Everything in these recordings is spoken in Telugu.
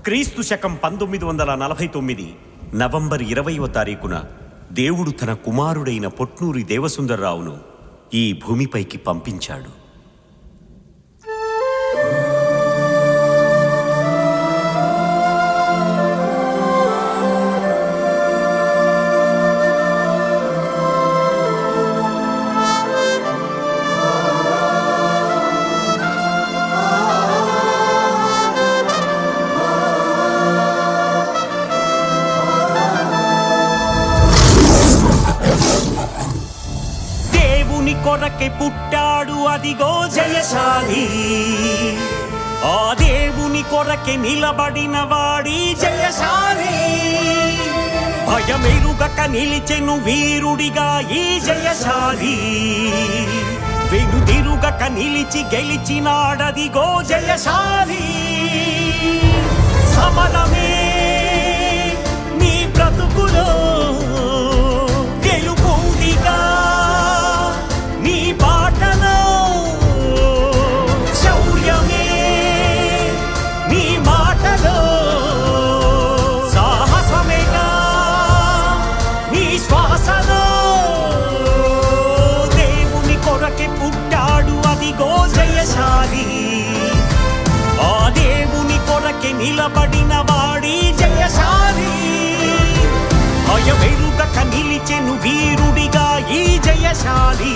క్రీస్తు శకం 1949 నవంబర్ 20వ తారీఖున దేవుడు తన కుమారుడైన పొట్నూరి దేవసుందర్రావును ఈ భూమిపైకి పంపించాడు. కొరకే పుట్టాడు అదిగో జయశాలి, ఆ దేవుని కొరకే నిలబడిన వాడి జయశాలి. భయమెరుగక నిలిచెను వీరుడిగా ఈ జయశాలి, వెనుదిరుగక నిలిచి గెలిచినాడదిగో జయశాలి. సమరమే నీ బ్రతుకులో గెలుపుడిగా నిలబడిన వాడి జయశాలి. భయమెరుగక నిలిచెను వీరుడిగా ఈ జయశాలి,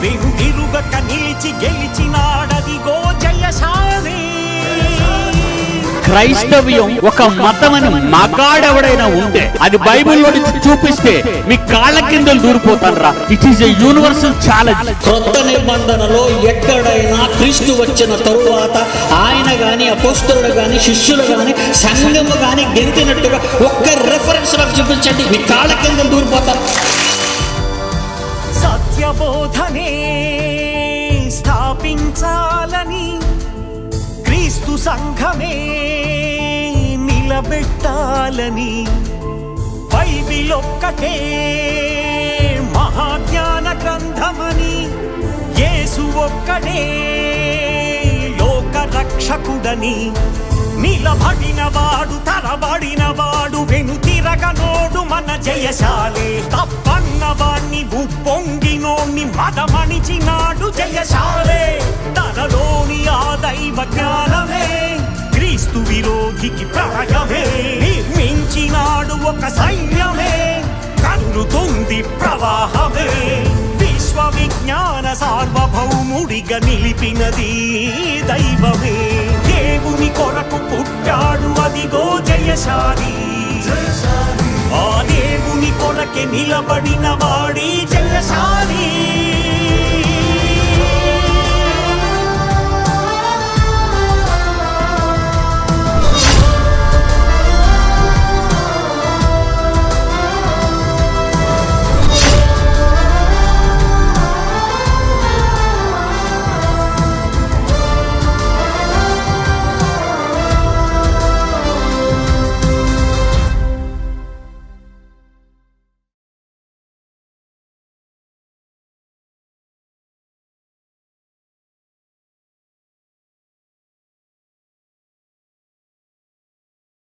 వెనుదిరుగక నిలిచి గెలిచినాడదిగో జయశాలి. క్రైస్తవ్యం ఒక మతమని మగాడెవడైనా ఉంటే అది బైబిల్లో చూపిస్తే మీ కాళ్ళ కింద దూరిపోతారా. It is a universal challenge. కొత్త నిబంధనలో ఎక్కడైనా క్రీస్తు వచ్చిన తరువాత ఆయన గాని అపోస్తలుడు గాని శిష్యులు గాని సంఘము గాని గెంతినట్టుగా ఒక్క రెఫరెన్స్ నాకు చూపించండి, మీ కాళ్ళ కింద దూరిపోతారు. సత్యబోధనే స్థాపించాలని క్రీస్తు సంఘమే నిలబెట్టాలని బైబిల్ ఒక్కటే మహాజ్ఞాన గ్రంథమని, యేసు ఒక్కడే లోక రక్షకుడని నిలబడినవాడు తరబడినవాడు వెనుతిరగనోడు మన జయశాలి. తప్పన్నవాణ్ణి ఉప్పొంగినోణ్ణి మదమణిచినాడు జయశాలే. తనలోని ఆ దైవ జ్ఞానమే క్రీస్తు విరోధికి ప్రళయమే నిర్మించినాడు ఒక సైన్యమే కన్నుతుంది ప్రవాహమే. విశ్వ విజ్ఞాన సార్వభౌముడిగా నిలిపినది దైవమే. దేవుని కొరకు పుట్టాడు అదిగో జయశాలి, ఆ దేవుని కొరకే నిలబడిన వాడి జయశాలి.